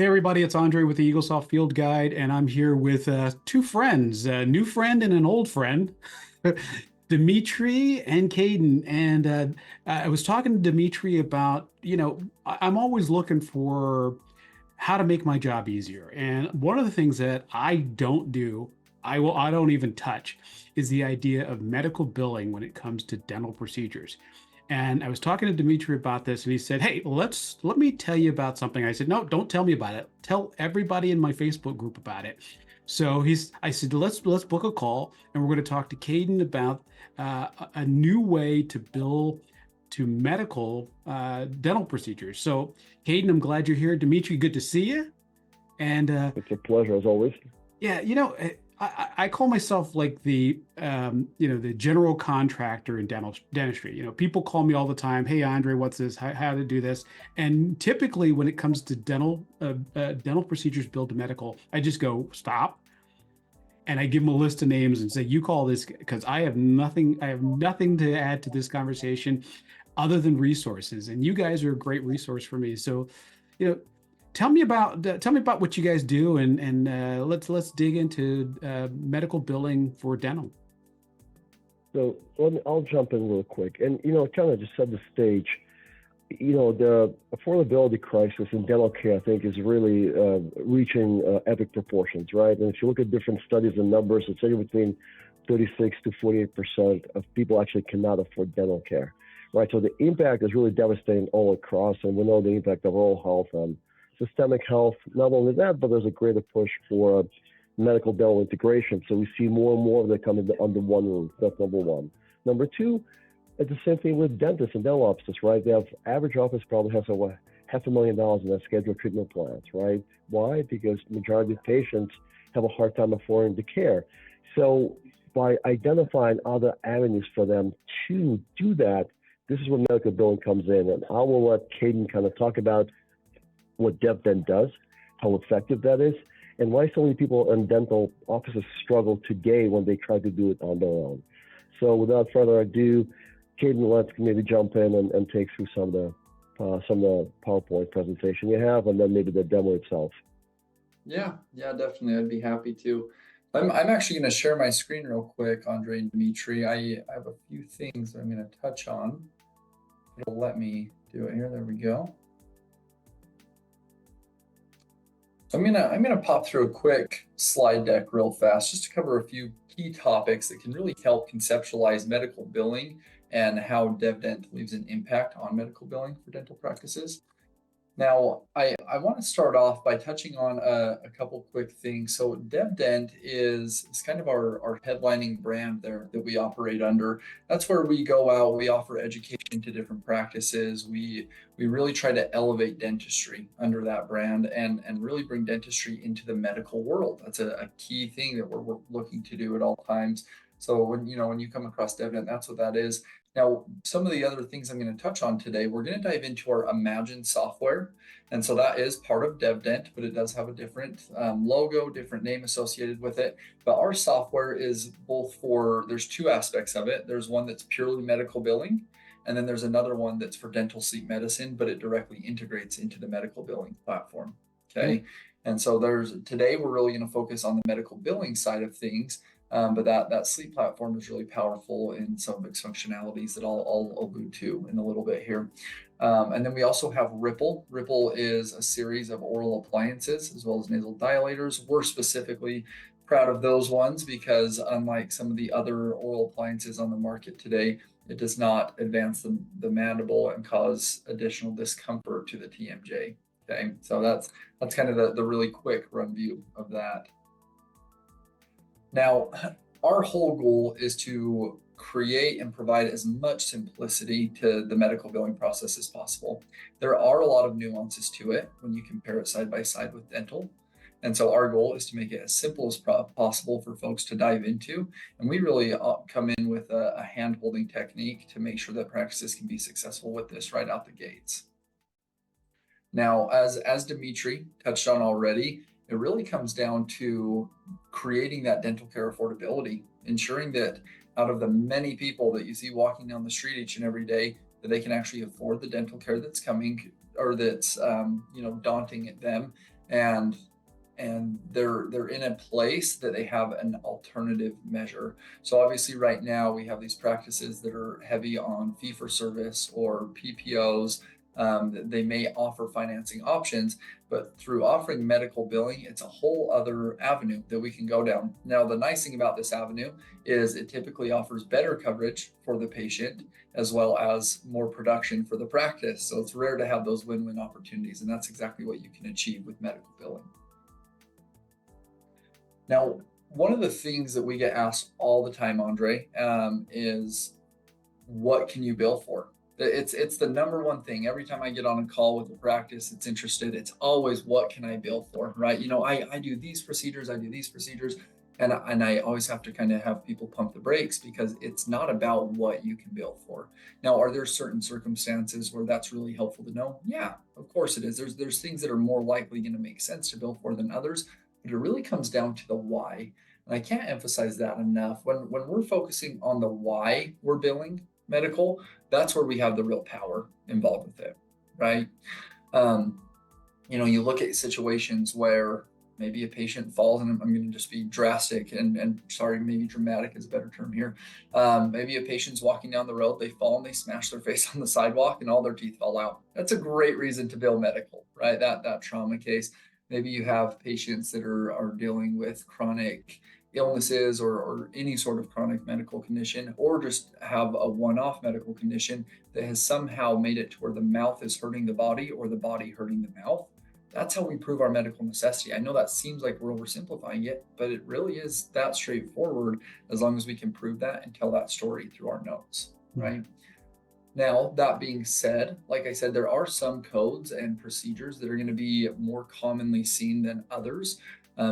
Hey everybody, it's Andre with the Eaglesoft Field Guide, and I'm here with two friends, a new friend and an old friend, Dimitri and Caden. And I was talking to Dimitri about, I'm always looking for how to make my job easier. And one of the things that I don't do, I don't even touch, is the idea of medical billing when it comes to dental procedures. And I was talking to Dimitri about this, and he said, "Hey, let me tell you about something." I said, "No, don't tell me about it. Tell everybody in my Facebook group about it." So I said, let's book a call, and we're going to talk to Caden about a new way to bill to medical dental procedures. So, Caden, I'm glad you're here. Dimitri, good to see you. And It's a pleasure as always. yeah, I call myself like the general contractor in dentistry. People call me all the time. Hey, Andre, what's this? How to do this? And typically, when it comes to dental procedures billed to medical, I just go stop, and I give them a list of names and say, you call this, because I have nothing. I have nothing to add to this conversation other than resources, and you guys are a great resource for me. So, you know, tell me about what you guys do, and let's dig into medical billing for dental. So I'll jump in real quick, and kind of just set the stage. The affordability crisis in dental care, I think, is really reaching epic proportions, right? And if you look at different studies and numbers, it's anywhere between 36 to 48% of people actually cannot afford dental care, right? So the impact is really devastating all across, and we know the impact of oral health on systemic health. Not only that, but there's a greater push for medical dental integration. So we see more and more of them coming under one roof. That's number one. Number two, it's the same thing with dentists and dental offices, right? They have average office probably has over $500,000 in their scheduled treatment plans, right? Why? Because majority of patients have a hard time affording the care. So by identifying other avenues for them to do that, this is where medical billing comes in. And I will let Caden kind of talk about what DevDent does, how effective that is, and why so many people in dental offices struggle today when they try to do it on their own. So without further ado, Caden, let's maybe jump in and take through some of the PowerPoint presentation you have, and then maybe the demo itself. Yeah, definitely. I'd be happy to. I'm actually going to share my screen real quick, Andre and Dimitri. I have a few things I'm going to touch on. It'll let me do it here. There we go. I'm gonna pop through a quick slide deck real fast just to cover a few key topics that can really help conceptualize medical billing and how DevDent leaves an impact on medical billing for dental practices. Now, I want to start off by touching on a couple quick things. So DevDent is kind of our headlining brand there that we operate under. That's where we go out, we offer education to different practices. We really try to elevate dentistry under that brand and really bring dentistry into the medical world. That's a key thing that we're looking to do at all times. So when you come across DevDent, that's what that is. Now, some of the other things I'm going to touch on today, we're going to dive into our Imagine software. And so that is part of DevDent, but it does have a different logo, different name associated with it. But our software is there's two aspects of it. There's one that's purely medical billing, and then there's another one that's for dental sleep medicine, but it directly integrates into the medical billing platform. Okay. And so today we're really going to focus on the medical billing side of things. But that sleep platform is really powerful in some of its functionalities that I'll allude to in a little bit here. And then we also have Ripple. Ripple is a series of oral appliances as well as nasal dilators. We're specifically proud of those ones because unlike some of the other oral appliances on the market today, it does not advance the mandible and cause additional discomfort to the TMJ. Okay, so that's kind of the really quick run view of that. Now, our whole goal is to create and provide as much simplicity to the medical billing process as possible. There are a lot of nuances to it when you compare it side by side with dental. And so our goal is to make it as simple as possible for folks to dive into. And we really come in with a hand-holding technique to make sure that practices can be successful with this right out the gates. Now, as Dimitri touched on already, it really comes down to creating that dental care affordability, ensuring that out of the many people that you see walking down the street each and every day, that they can actually afford the dental care that's coming or that's daunting at them, and they're in a place that they have an alternative measure. So obviously right now we have these practices that are heavy on fee for service or PPOs. They may offer financing options, but through offering medical billing, it's a whole other avenue that we can go down. Now, the nice thing about this avenue is it typically offers better coverage for the patient as well as more production for the practice. So it's rare to have those win-win opportunities, and that's exactly what you can achieve with medical billing. Now, one of the things that we get asked all the time, Andre, is what can you bill for? It's the number one thing. Every time I get on a call with a practice that's interested, it's always what can I bill for, right? I do these procedures, and I always have to kind of have people pump the brakes because it's not about what you can bill for. Now, are there certain circumstances where that's really helpful to know? Yeah, of course it is. There's things that are more likely going to make sense to bill for than others. But it really comes down to the why. And I can't emphasize that enough. When we're focusing on the why we're billing medical, that's where we have the real power involved with it, right? You look at situations where maybe a patient falls, and I'm going to just be drastic and sorry, maybe dramatic is a better term here. Maybe a patient's walking down the road, they fall and they smash their face on the sidewalk and all their teeth fall out. That's a great reason to bill medical, right? That trauma case. Maybe you have patients that are dealing with chronic illnesses or any sort of chronic medical condition, or just have a one-off medical condition that has somehow made it to where the mouth is hurting the body or the body hurting the mouth. That's how we prove our medical necessity. I know that seems like we're oversimplifying it, but it really is that straightforward as long as we can prove that and tell that story through our notes, right? Now, that being said, like I said, there are some codes and procedures that are going to be more commonly seen than others,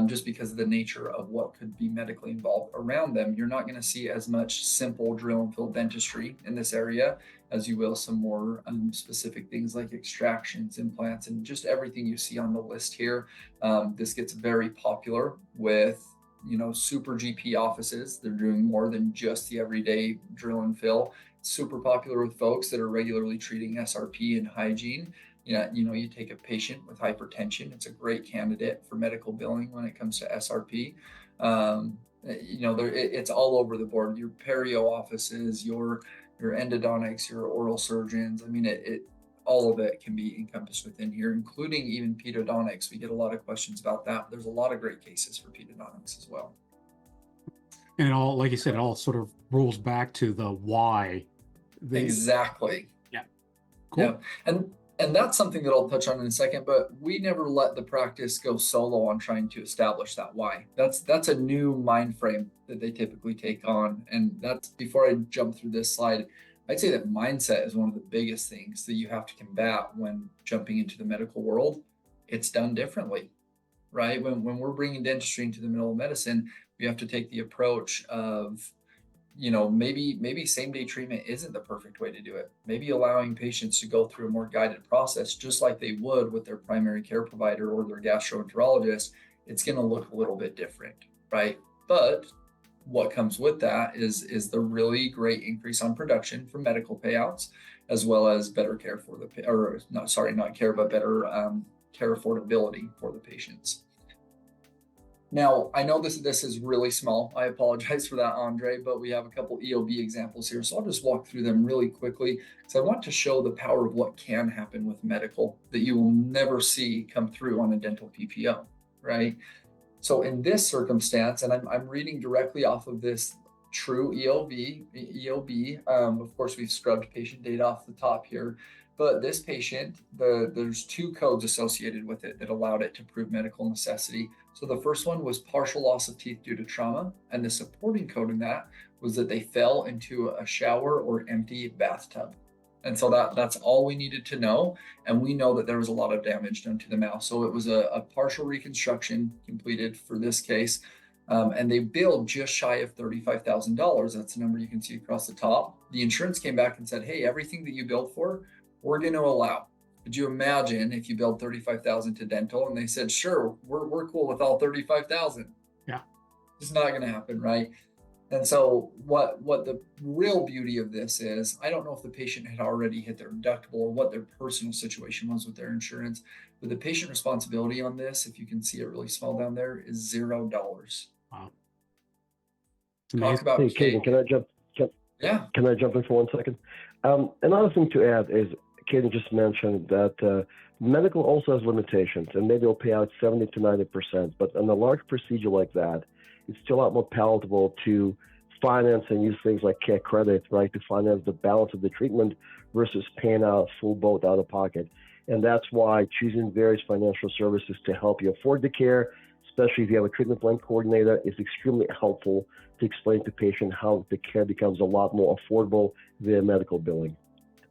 just because of the nature of what could be medically involved around them. You're not going to see as much simple drill and fill dentistry in this area as you will some more specific things like extractions, implants, and just everything you see on the list here. This gets very popular with super GP offices. They're doing more than just the everyday drill and fill. Super popular with folks that are regularly treating SRP and hygiene. You take a patient with hypertension, it's a great candidate for medical billing when it comes to SRP. It's all over the board. Your perio offices, your endodontics, your oral surgeons. I mean, all of it can be encompassed within here, including even pedodontics. We get a lot of questions about that. There's a lot of great cases for pedodontics as well. And it all, like you said, it all sort of rolls back to the why. Exactly. Yeah. Cool. Yeah. And that's something that I'll touch on in a second, but we never let the practice go solo on trying to establish that why. That's a new mind frame that they typically take on. And that's, before I jump through this slide, I'd say that mindset is one of the biggest things that you have to combat when jumping into the medical world. It's done differently, right? When we're bringing dentistry into the middle of medicine, we have to take the approach of, maybe same-day treatment isn't the perfect way to do it. Maybe allowing patients to go through a more guided process, just like they would with their primary care provider or their gastroenterologist, it's going to look a little bit different, right? But what comes with that is the really great increase on production for medical payouts, as well as better care for the, or not care, but better care affordability for the patients. Now, I know this is really small. I apologize for that, Andre, but we have a couple EOB examples here. So I'll just walk through them really quickly because I want to show the power of what can happen with medical that you will never see come through on a dental PPO, right? So in this circumstance, and I'm reading directly off of this true EOB. Of course, we've scrubbed patient data off the top here. But this patient, there's two codes associated with it that allowed it to prove medical necessity. So the first one was partial loss of teeth due to trauma, and the supporting code in that was that they fell into a shower or empty bathtub. And so that's all we needed to know. And we know that there was a lot of damage done to the mouth. So it was a partial reconstruction completed for this case. And they billed just shy of $35,000. That's the number you can see across the top. The insurance came back and said, hey, everything that you billed for, we're going to allow. Could you imagine if you billed $35,000 to dental and they said, sure, we're cool with all $35,000? Yeah. It's not going to happen, right? And so what the real beauty of this is, I don't know if the patient had already hit their deductible or what their personal situation was with their insurance, But the patient responsibility on this, if you can see it really small down there, is $0. Wow. It's Talk amazing. about Hey, Kaden, can I jump? Yeah. Can I jump in for 1 second? Another thing to add is Kaden just mentioned that medical also has limitations, and maybe it'll pay out 70 to 90%. But on a large procedure like that, it's still a lot more palatable to finance and use things like care credit, right, to finance the balance of the treatment versus paying out full boat out of pocket. And that's why choosing various financial services to help you afford the care, especially if you have a treatment plan coordinator, is extremely helpful to explain to patient how the care becomes a lot more affordable via medical billing.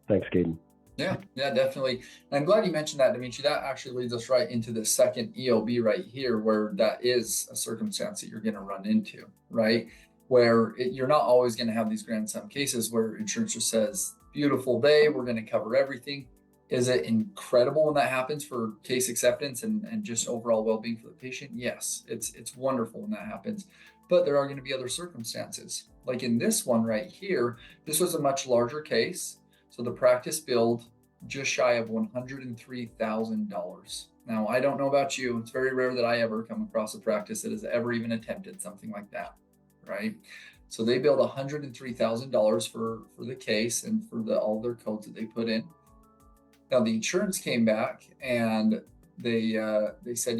Thanks, Kaden. Yeah, definitely. And I'm glad you mentioned that, Dimitri. That actually leads us right into the second EOB right here, where that is a circumstance that you're going to run into, right? Where you're not always going to have these grand sum cases where insurance just says, beautiful day, we're going to cover everything. Is it incredible when that happens for case acceptance and just overall well-being for the patient? Yes, it's wonderful when that happens. But there are going to be other circumstances. Like in this one right here, this was a much larger case. So the practice billed just shy of $103,000. Now, I don't know about you. It's very rare that I ever come across a practice that has ever even attempted something like that, right? So they billed $103,000 for the case and for all their codes that they put in. Now, the insurance came back and they said,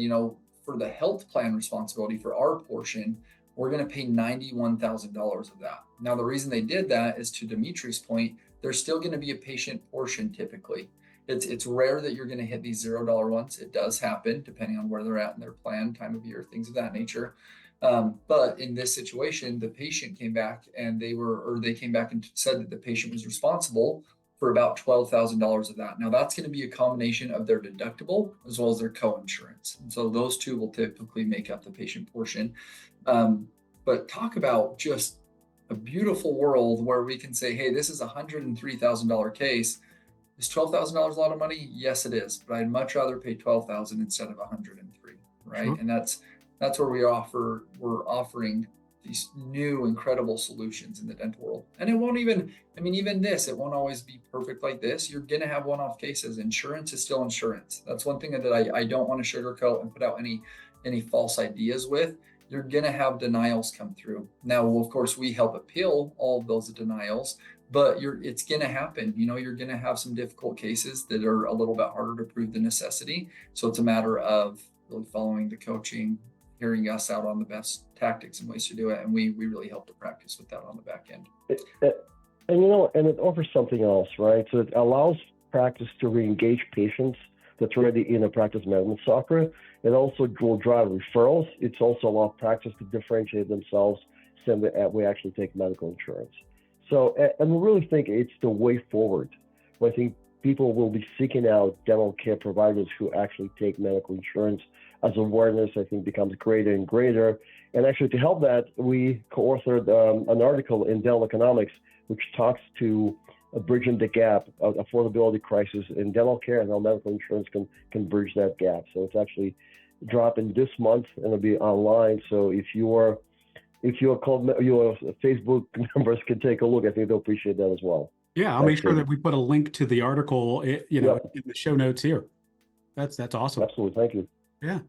for the health plan responsibility for our portion, we're going to pay $91,000 of that. Now, the reason they did that is, to Dimitri's point, there's still going to be a patient portion typically. It's rare that you're going to hit these $0 ones. It does happen depending on where they're at in their plan, time of year, things of that nature. But in this situation, the patient came back and they came back and said that the patient was responsible for about $12,000 of that. Now, that's going to be a combination of their deductible as well as their co-insurance. And so those two will typically make up the patient portion. But talk about just a beautiful world where we can say, hey, this is a $103,000 case. Is $12,000 a lot of money? Yes, it is. But I'd much rather pay $12,000 instead of $103,000, right? Sure. And that's where we're offering these new incredible solutions in the dental world. And it won't even always be perfect like this. You're going to have one-off cases. Insurance is still insurance. That's one thing that I don't want to sugarcoat and put out any false ideas with. You're going to have denials come through. Now, of course, we help appeal all of those denials, but it's going to happen. You're going to have some difficult cases that are a little bit harder to prove the necessity. So it's a matter of really following the coaching, hearing us out on the best tactics and ways to do it. And we really help the practice with that on the back end. And it offers something else, right? So it allows practice to re-engage patients that's already in a practice management software. It also will drive referrals. It's also allow practice to differentiate themselves, saying that we actually take medical insurance. So, and we really think it's the way forward. I think people will be seeking out dental care providers who actually take medical insurance, as awareness, I think, becomes greater and greater. And actually, to help that, we co-authored an article in Dental Economics, which talks to bridging the gap of affordability crisis in dental care, and how medical insurance can bridge that gap. So it's actually dropping this month, and it'll be online. So if your Facebook members can take a look, I think they'll appreciate that as well. Yeah, I'll make sure that we put a link to the article, in the show notes here. That's awesome. Absolutely, thank you. Yeah.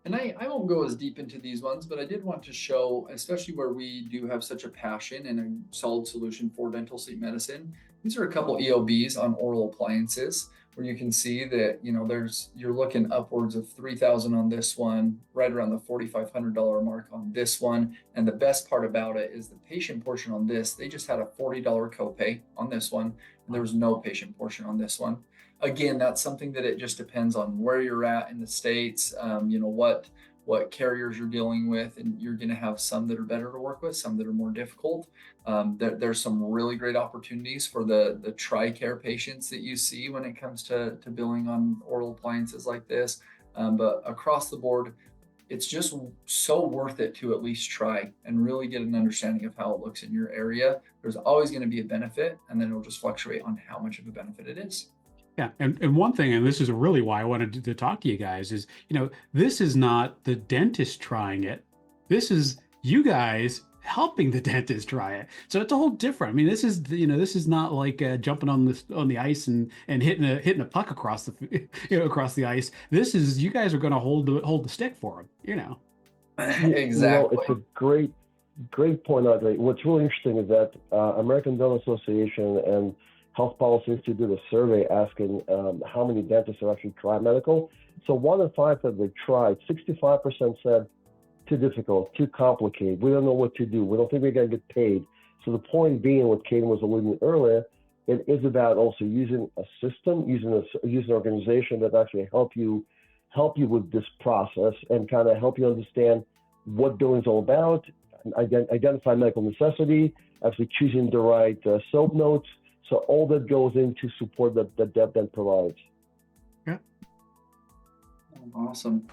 And I won't go as deep into these ones, but I did want to show, especially where we do have such a passion and a solid solution for dental sleep medicine. These are a couple EOBs on oral appliances, where you can see that, you're looking upwards of $3,000 on this one, right around the $4,500 mark on this one. And the best part about it is the patient portion on this, they just had a $40 copay on this one, and there was no patient portion on this one. Again, that's something that it just depends on where you're at in the States, what carriers you're dealing with, and you're going to have some that are better to work with, some that are more difficult. There's some really great opportunities for the TRICARE patients that you see when it comes to billing on oral appliances like this. But across the board, it's just so worth it to at least try and really get an understanding of how it looks in your area. There's always going to be a benefit, and then it'll just fluctuate on how much of a benefit it is. Yeah. And one thing, and this is really why I wanted to talk to you guys, is, this is not the dentist trying it. This is you guys helping the dentist try it. So it's a whole different. I mean, this is this is not like jumping on the ice and hitting a puck across the across the ice. This is you guys are going to hold the stick for them. It's Exactly. a great point, Andre. What's really interesting is that American Dental Association and Health Policy Institute did a survey asking how many dentists have actually tried medical. So 1 in 5 that they tried, 65% said too difficult, too complicated. We don't know what to do. We don't think we're going to get paid. So the point being, what Kaden was alluding to earlier, it is about also using a system, using an organization that actually help you with this process and kind of help you understand what billing's all about, identify medical necessity, actually choosing the right soap notes. So all that goes into support that DevDent provides. Yeah. Awesome.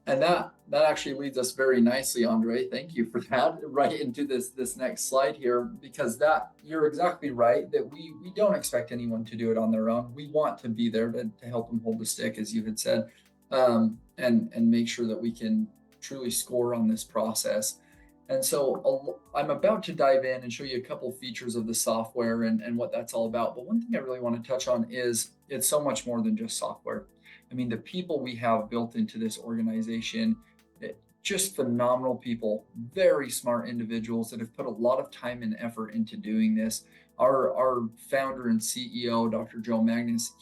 And that actually leads us very nicely, Andre. Thank you for that. Right into this next slide here, because that you're exactly right that we don't expect anyone to do it on their own. We want to be there to help them hold the stick, as you had said, and make sure that we can truly score on this process. And so I'm about to dive in and show you a couple features of the software and what that's all about. But one thing I really want to touch on is it's so much more than just software. I mean, the people we have built into this organization, just phenomenal people, very smart individuals that have put a lot of time and effort into doing this. Our founder and CEO, Dr. Joe Magnus,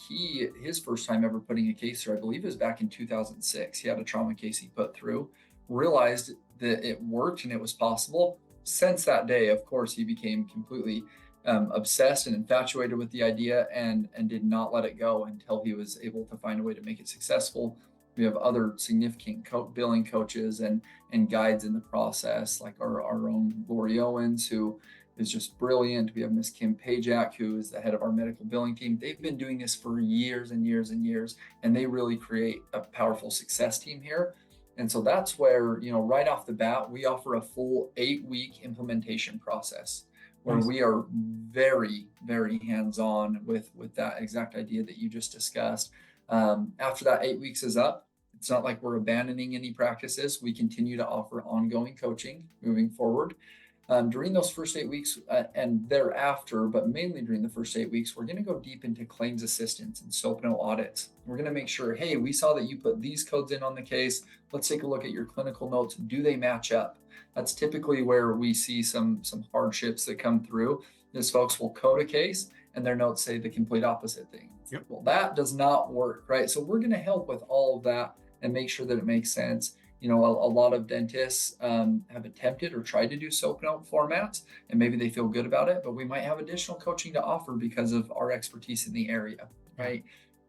his first time ever putting a case through, I believe, was back in 2006. He had a trauma case he put through, realized that it worked and it was possible. Since that day, of course, he became completely obsessed and infatuated with the idea and did not let it go until he was able to find a way to make it successful. We have other significant billing coaches and guides in the process, like our own Lori Owens, who is just brilliant. We have Miss Kim Pajak, who is the head of our medical billing team. They've been doing this for years and years and years, and they really create a powerful success team here. And so that's where, right off the bat, we offer a full 8-week implementation process where we are very, very hands-on with that exact idea that you just discussed. After that 8 weeks is up, it's not like we're abandoning any practices. We continue to offer ongoing coaching moving forward. During those first 8 weeks and thereafter, but mainly during the first 8 weeks, we're going to go deep into claims assistance and SOAP note audits. We're going to make sure, hey, we saw that you put these codes in on the case. Let's take a look at your clinical notes. Do they match up? That's typically where we see some hardships that come through. Is folks will code a case and their notes say the complete opposite thing. Yep. Well, that does not work, right? So we're going to help with all of that and make sure that it makes sense. A lot of dentists have attempted or tried to do SOAP note formats, and maybe they feel good about it, but we might have additional coaching to offer because of our expertise in the area, right?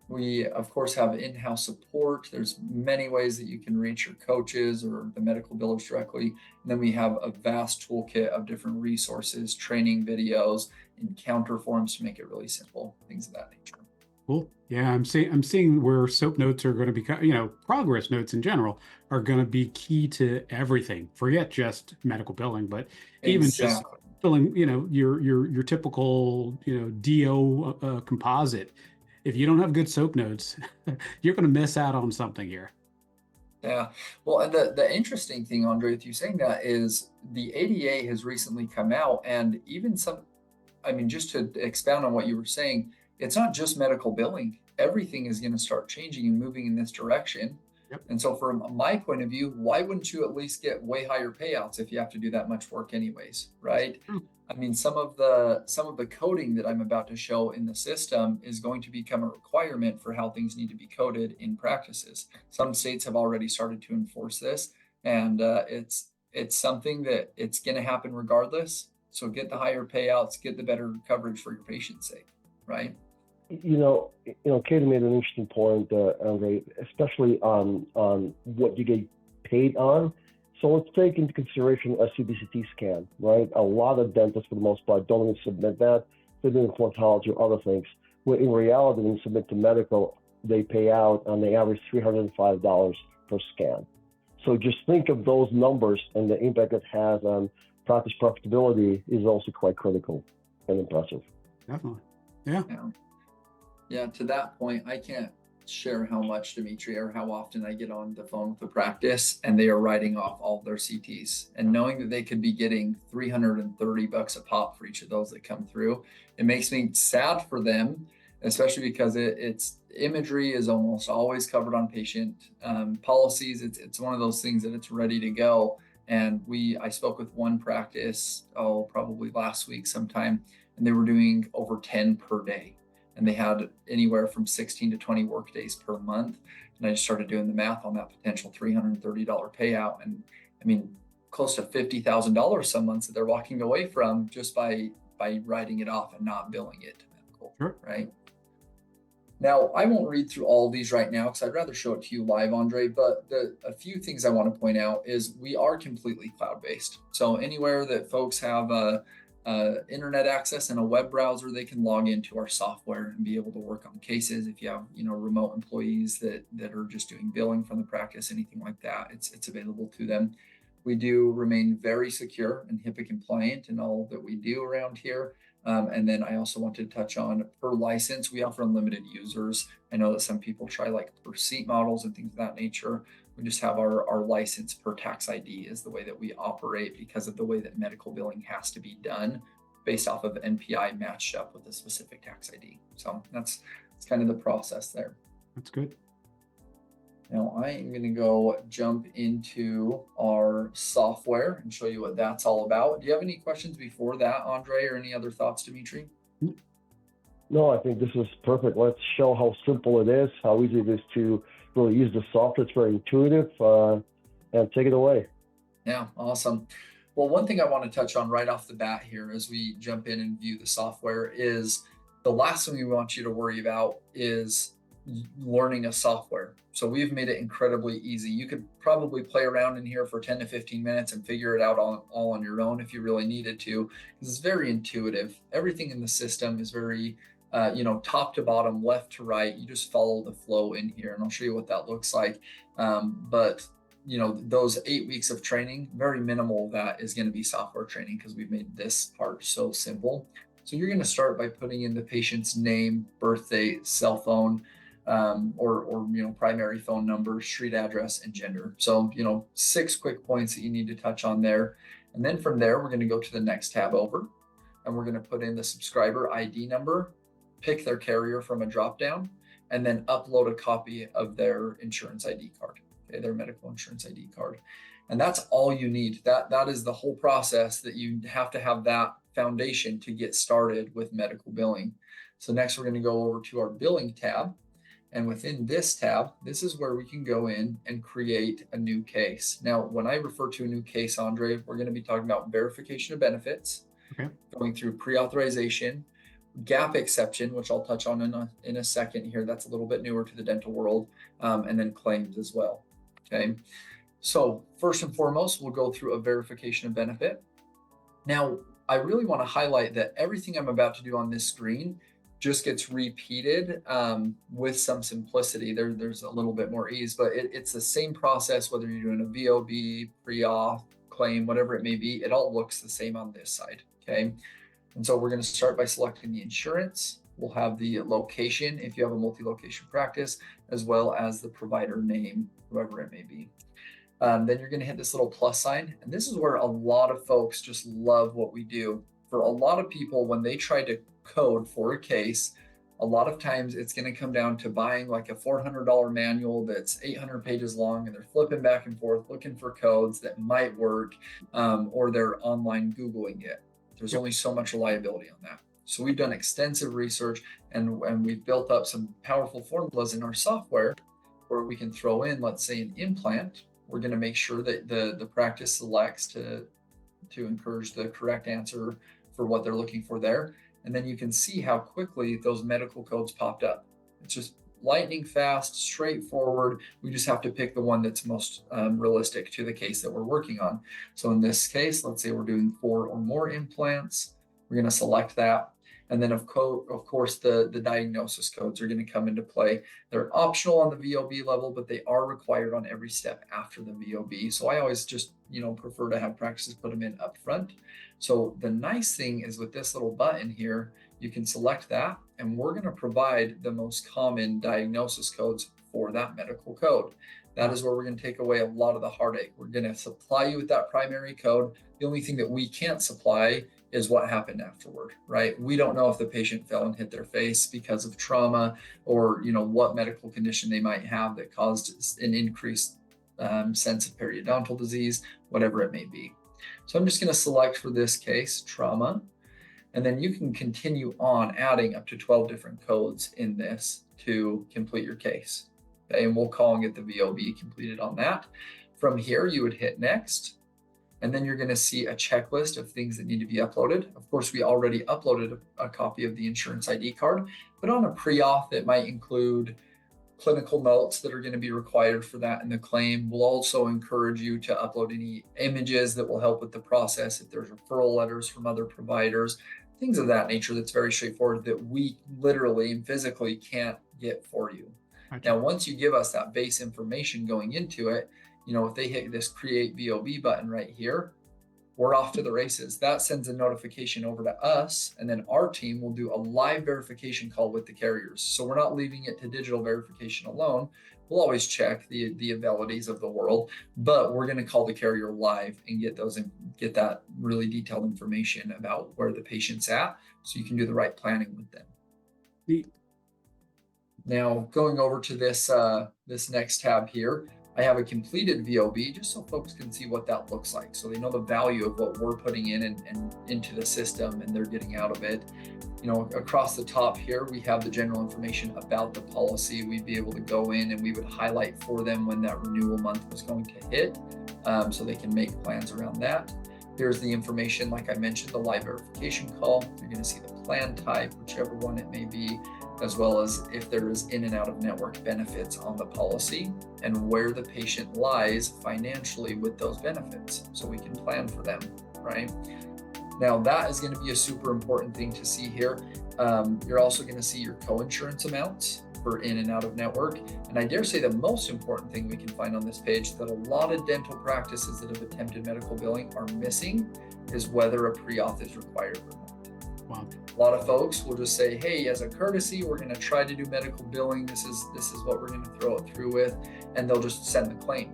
We, of course, have in-house support. There's many ways that you can reach your coaches or the medical billers directly. And then we have a vast toolkit of different resources, training videos, encounter forms to make it really simple, things of that nature. Cool. Yeah, I'm seeing where SOAP notes are going to become, progress notes in general are going to be key to everything. Forget just medical billing, but even just filling, your typical, DO composite. If you don't have good SOAP notes, you're going to miss out on something here. Yeah. Well, and the interesting thing, Andre, with you saying that is the ADA has recently come out, and even just to expound on what you were saying, it's not just medical billing. Everything is going to start changing and moving in this direction. Yep. And so from my point of view, why wouldn't you at least get way higher payouts if you have to do that much work anyways, right? Some of the coding that I'm about to show in the system is going to become a requirement for how things need to be coded in practices. Some states have already started to enforce this, and it's something that it's going to happen regardless. So get the higher payouts, get the better coverage for your patient's sake, right? Katie made an interesting point, Andre, especially on what you get paid on. So let's take into consideration a CBCT scan, right? A lot of dentists, for the most part, don't even submit that. They're doing implantology or other things. Where in reality, when you submit to medical, they pay out on the average $305 per scan. So just think of those numbers, and the impact it has on practice profitability is also quite critical and impressive. Definitely. Yeah. Yeah, to that point, I share how much, Dimitri, or how often I get on the phone with the practice and they are writing off all of their CTs, and knowing that they could be getting $330 a pop for each of those that come through, it makes me sad for them, especially because it's imagery is almost always covered on patient policies. It's one of those things that it's ready to go. And I spoke with one practice, probably last week sometime, and they were doing over 10 per day. And they had anywhere from 16 to 20 work days per month. And I just started doing the math on that potential $330 payout. And I mean, close to $50,000 some months that they're walking away from just by writing it off and not billing it to medical, Sure. right? Now, I won't read through all of these right now because I'd rather show it to you live, Andre, but a few things I want to point out is we are completely cloud-based. So anywhere that folks have internet access and a web browser, they can log into our software and be able to work on cases. If you have, remote employees that are just doing billing from the practice, anything like that, it's available to them. We do remain very secure and HIPAA compliant in all that we do around here. And then I also want to touch on per license, we offer unlimited users. I know that some people try like per seat models and things of that nature. We just have our license per tax ID is the way that we operate because of the way that medical billing has to be done based off of NPI matched up with a specific tax ID. So that's kind of the process there. That's good. Now I am going to go jump into our software and show you what that's all about. Do you have any questions before that, Andre, or any other thoughts, Dimitri? No, I think this is perfect. Let's show how simple it is, how easy it is to really use the software. It's very intuitive, and take it away. Yeah, awesome. Well, one thing I want to touch on right off the bat here as we jump in and view the software is the last thing we want you to worry about is learning a software. So we've made it incredibly easy. You could probably play around in here for 10 to 15 minutes and figure it out all on your own if you really needed to, because it's very intuitive. Everything in the system is very, top to bottom, left to right. You just follow the flow in here, and I'll show you what that looks like. But those 8 weeks of training, very minimal of that is going to be software training because we've made this part so simple. So you're going to start by putting in the patient's name, birth date, cell phone, or primary phone number, street address, and gender. So 6 quick points that you need to touch on there. And then from there, we're going to go to the next tab over, and we're going to put in the subscriber ID number, pick their carrier from a drop down, and then upload a copy of their insurance ID card, their medical insurance ID card. And that's all you need. That is the whole process that you have to have that foundation to get started with medical billing. So next we're going to go over to our billing tab. And within this tab, this is where we can go in and create a new case. Now, when I refer to a new case, Andre, we're going to be talking about verification of benefits, going through pre-authorization, gap exception, which I'll touch on in a second here. That's a little bit newer to the dental world, and then claims as well. Okay. So first and foremost, we'll go through a verification of benefit. Now, I really want to highlight that everything I'm about to do on this screen just gets repeated with some simplicity. There's a little bit more ease, but it's the same process, whether you're doing a VOB, pre-auth, claim, whatever it may be, it all looks the same on this side, okay? And so we're going to start by selecting the insurance. We'll have the location, if you have a multi-location practice, as well as the provider name, whoever it may be. Then you're going to hit this little plus sign. And this is where a lot of folks just love what we do. For a lot of people, when they try to code for a case, a lot of times it's going to come down to buying like a $400 manual that's 800 pages long, and they're flipping back and forth looking for codes that might work, or they're online Googling it. There's only so much reliability on that. So we've done extensive research, and we've built up some powerful formulas in our software where we can throw in, let's say, an implant. We're going to make sure that the practice selects to encourage the correct answer for what they're looking for there. And then you can see how quickly those medical codes popped up. It's just lightning fast, straightforward. We just have to pick the one that's most realistic to the case that we're working on. So in this case, let's say we're doing 4 or more implants. We're going to select that. And then of course, the diagnosis codes are going to come into play. They're optional on the VOB level, but they are required on every step after the VOB. So I always just, prefer to have practices put them in up front. So the nice thing is with this little button here, you can select that, and we're going to provide the most common diagnosis codes for that medical code. That is where we're going to take away a lot of the heartache. We're going to supply you with that primary code. The only thing that we can't supply is what happened afterward, right? We don't know if the patient fell and hit their face because of trauma, or what medical condition they might have that caused an increased sense of periodontal disease, whatever it may be. So I'm just going to select for this case trauma, and then you can continue on adding up to 12 different codes in this to complete your case. Okay, and we'll call and get the VOB completed on that. From here, you would hit next, and then you're going to see a checklist of things that need to be uploaded. Of course, we already uploaded a copy of the insurance ID card, but on a pre-auth, it might include clinical notes that are going to be required for that in the claim. We'll also encourage you to upload any images that will help with the process. If there's referral letters from other providers, things of that nature, that's very straightforward, that we literally and physically can't get for you. Okay. Now, once you give us that base information going into it, if they hit this create VOB button right here, we're off to the races. That sends a notification over to us, and then our team will do a live verification call with the carriers. So we're not leaving it to digital verification alone. We'll always check the abilities of the world, but we're going to call the carrier live and get that really detailed information about where the patient's at, so you can do the right planning with them. Neat. Now, going over to this next tab here, I have a completed VOB just so folks can see what that looks like, so they know the value of what we're putting in and into the system and they're getting out of it. Across the top here, we have the general information about the policy. We'd be able to go in and we would highlight for them when that renewal month was going to hit, so they can make plans around that. Here's the information, like I mentioned, the live verification call. You're going to see the plan type, whichever one it may be, as well as if there is in and out of network benefits on the policy and where the patient lies financially with those benefits, so we can plan for them, right? Now, that is going to be a super important thing to see here. You're also going to see your co-insurance amounts for in and out of network. And I dare say the most important thing we can find on this page that a lot of dental practices that have attempted medical billing are missing is whether a pre-auth is required or not. Wow. A lot of folks will just say, hey, as a courtesy, we're going to try to do medical billing. This is what we're going to throw it through with, and they'll just send the claim,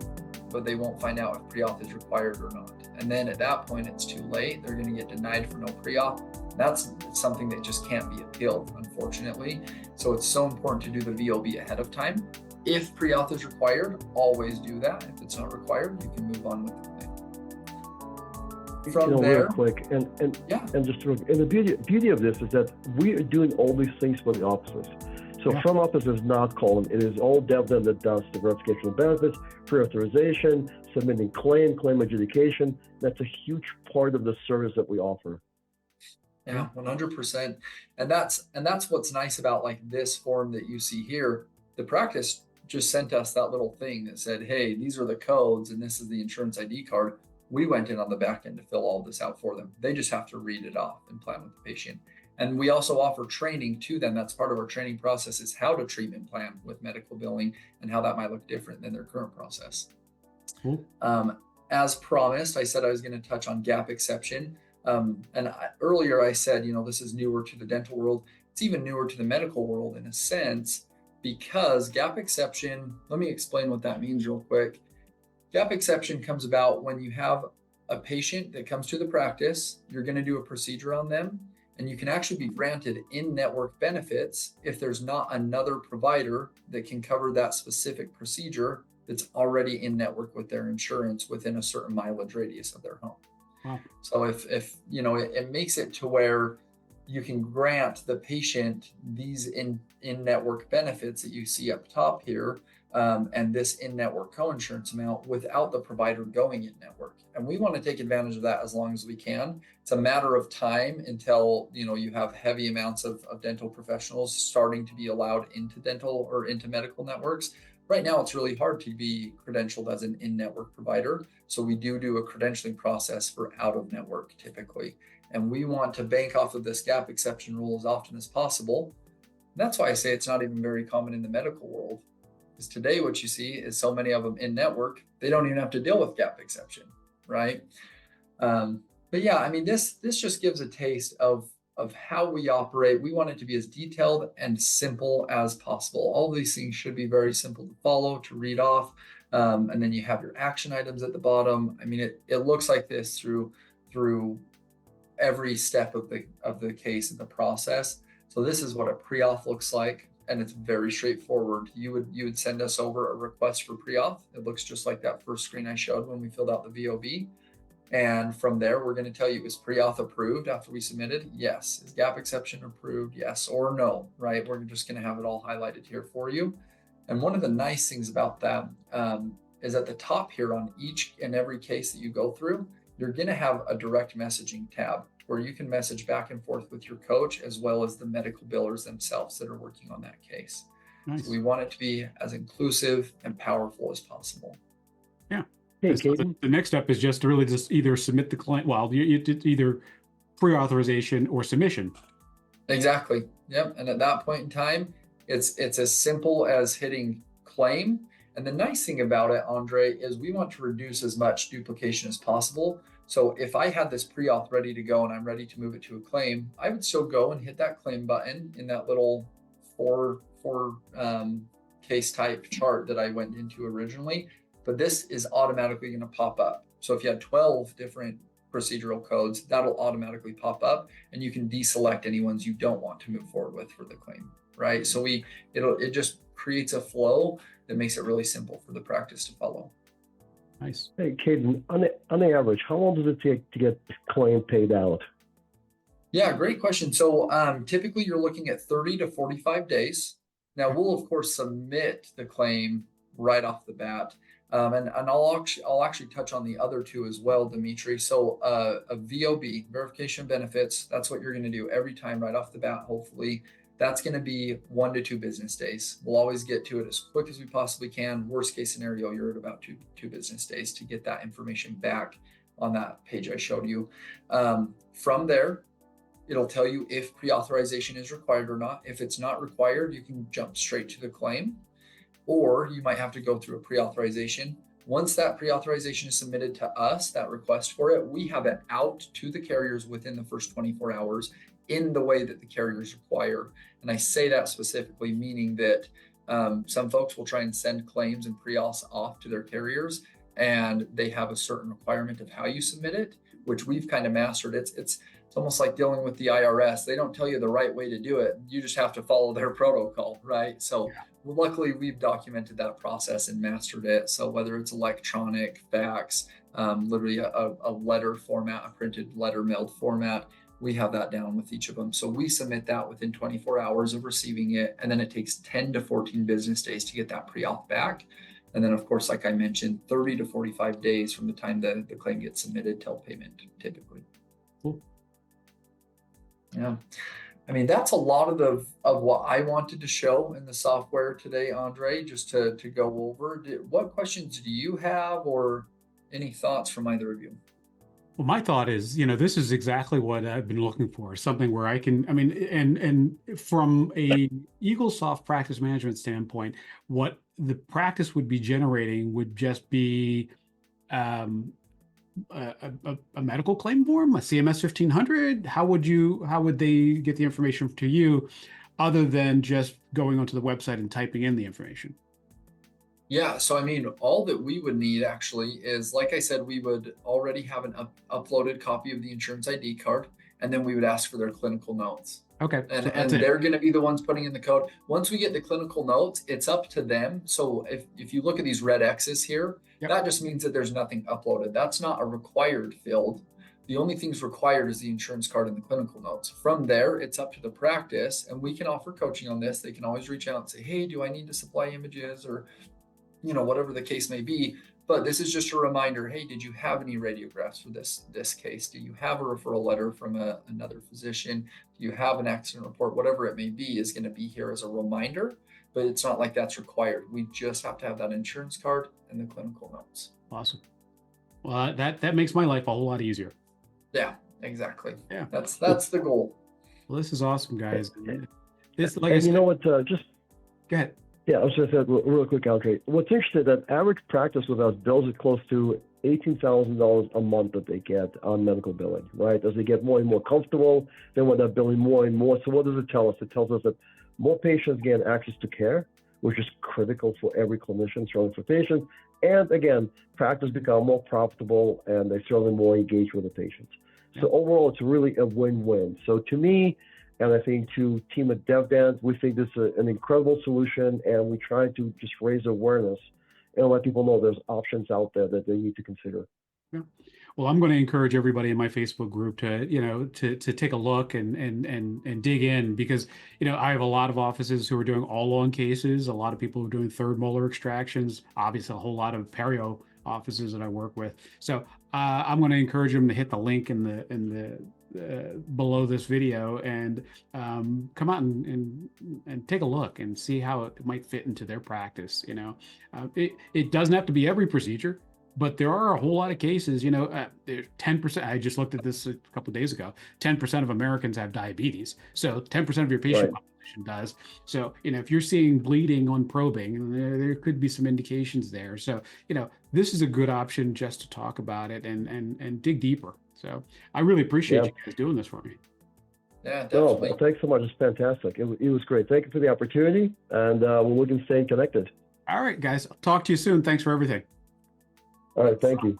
but they won't find out if pre-auth is required or not. And then at that point, it's too late. They're going to get denied for no pre-auth. That's something that just can't be appealed, unfortunately. So it's so important to do the VOB ahead of time. If pre-auth is required, always do that. If it's not required, you can move on with the claim. From there, real quick, and just real, and the beauty of this is that we are doing all these things for the offices. So front office is not calling; it is all DevDent that does the verification of benefits, pre-authorization, submitting claim adjudication. That's a huge part of the service that we offer. Yeah, 100%. And that's what's nice about like this form that you see here. The practice just sent us that little thing that said, hey, these are the codes and this is the insurance ID card. We went in on the back end to fill all this out for them. They just have to read it off and plan with the patient. And we also offer training to them. That's part of our training process, is how to treatment plan with medical billing and how that might look different than their current process. Cool. As promised, I said I was going to touch on gap exception. Earlier I said, this is newer to the dental world. It's even newer to the medical world in a sense, because gap exception, let me explain what that means real quick. Gap exception comes about when you have a patient that comes to the practice, you're going to do a procedure on them, and you can actually be granted in-network benefits if there's not another provider that can cover that specific procedure that's already in network with their insurance within a certain mileage radius of their home. Wow. So if it makes it to where you can grant the patient these in-network benefits that you see up top here, and this in-network co-insurance amount without the provider going in-network. And we want to take advantage of that as long as we can. It's a matter of time until you have heavy amounts of dental professionals starting to be allowed into dental or into medical networks. Right now, it's really hard to be credentialed as an in-network provider. So we do a credentialing process for out-of-network typically. And we want to bank off of this gap exception rule as often as possible. That's why I say it's not even very common in the medical world. Because today what you see is so many of them in-network, they don't even have to deal with gap exception, right? But yeah, I mean, this just gives a taste of of how we operate. We want it to be as detailed and simple as possible. All of these things should be very simple to follow, to read off. And then you have your action items at the bottom. I mean, it looks like this through every step of the case and the process. So this is what a pre-auth looks like, and it's very straightforward. You would send us over a request for pre-auth. It looks just like that first screen I showed when we filled out the VOB. And from there, we're going to tell you, is pre-auth approved after we submitted? Yes. Is gap exception approved? Yes or no, right? We're just going to have it all highlighted here for you. And one of the nice things about that is at the top here on each and every case that you go through, you're going to have a direct messaging tab where you can message back and forth with your coach as well as the medical billers themselves that are working on that case. Nice. So we want it to be as inclusive and powerful as possible. Yeah. Hey, So Caden. the next step is just to really just either submit the claim. Well, you did either pre-authorization or submission. Exactly. Yep. And at that point in time, it's as simple as hitting claim. And the nice thing about it, Andre, is we want to reduce as much duplication as possible. So if I had this pre-auth ready to go and I'm ready to move it to a claim, I would still go and hit that claim button in that little four case type chart that I went into originally. But this is automatically going to pop up. So if you had 12 different procedural codes, that'll automatically pop up, and you can deselect any ones you don't want to move forward with for the claim, right? So it just creates a flow that makes it really simple for the practice to follow. Nice. Hey, Caden, on the average, how long does it take to get the claim paid out? Yeah, great question. So typically you're looking at 30 to 45 days. Now we'll of course submit the claim right off the bat. And I'll actually touch on the other two as well, Dimitri. So a VOB, verification of benefits, that's what you're going to do every time right off the bat, hopefully. That's going to be 1 to 2 business days. We'll always get to it as quick as we possibly can. Worst case scenario, you're at about two business days to get that information back on that page I showed you. From there, it'll tell you if pre-authorization is required or not. If it's not required, you can jump straight to the claim, or you might have to go through a pre-authorization. Once that pre-authorization is submitted to us, that request for it, we have it out to the carriers within the first 24 hours in the way that the carriers require. And I say that specifically, meaning that some folks will try and send claims and pre-auths off to their carriers, and they have a certain requirement of how you submit it, which we've kind of mastered. It's almost like dealing with the IRS. They don't tell you the right way to do it. You just have to follow their protocol, right? So luckily we've documented that process and mastered it. So whether it's electronic, fax, literally a letter format, a printed letter mailed format, we have that down with each of them. So we submit that within 24 hours of receiving it. And then it takes 10 to 14 business days to get that pre-auth back. And then of course, like I mentioned, 30 to 45 days from the time the claim gets submitted till payment, typically. Cool. Yeah. I mean, that's a lot of what I wanted to show in the software today, Andre, just to go over. What questions do you have, or any thoughts from either of you? Well, my thought is, this is exactly what I've been looking for, something where I can, and from a Eaglesoft practice management standpoint, what the practice would be generating would just be a medical claim form, a CMS 1500. How would they get the information to you other than just going onto the website and typing in the information? Yeah, so I mean, all that we would need actually is, like I said, we would already have an uploaded copy of the insurance ID card, and then we would ask for their clinical notes. Okay. And they're going to be the ones putting in the code. Once we get the clinical notes, it's up to them. So if you look at these red X's here, that just means that there's nothing uploaded. That's not a required field. The only things required is the insurance card and the clinical notes. From there, it's up to the practice, and we can offer coaching on this. They can always reach out and say, hey, do I need to supply images, or whatever the case may be. But this is just a reminder, hey, did you have any radiographs for this case? Do you have a referral letter from another physician? Do you have an accident report? Whatever it may be is going to be here as a reminder, but it's not like that's required. We just have to have that insurance card and the clinical notes. Awesome. Well, that makes my life a whole lot easier. Yeah, exactly. Yeah. That's the goal. Well, this is awesome, guys. Just go ahead. Yeah, I was just saying real quick, Andre. What's interesting, that average practice with us bills it close to $18,000 a month that they get on medical billing, right? As they get more and more comfortable, they want that billing more and more. So what does it tell us? It tells us that more patients gain access to care, which is critical for every clinician, certainly for patients. And again, practice become more profitable and they're certainly more engaged with the patients. So overall, it's really a win-win. So to me, and I think to team at DevDent, we think this is an incredible solution, and we try to just raise awareness and let people know there's options out there that they need to consider. Yeah. Well, I'm going to encourage everybody in my Facebook group to, to take a look and dig in, because, I have a lot of offices who are doing all-on cases, a lot of people who are doing third molar extractions, obviously a whole lot of perio offices that I work with. So I'm going to encourage them to hit the link in the below this video and come out and take a look and see how it might fit into their practice. It doesn't have to be every procedure, but there are a whole lot of cases. 10%. I just looked at this a couple of days ago. 10% of Americans have diabetes, so 10% of your patient population does. So if you're seeing bleeding on probing, there could be some indications there. So this is a good option just to talk about it and dig deeper. So I really appreciate you guys doing this for me. Yeah, definitely. No, thanks so much. It's fantastic. It was great. Thank you for the opportunity, and we're looking to stay connected. All right, guys. I'll talk to you soon. Thanks for everything. All right. Thank you.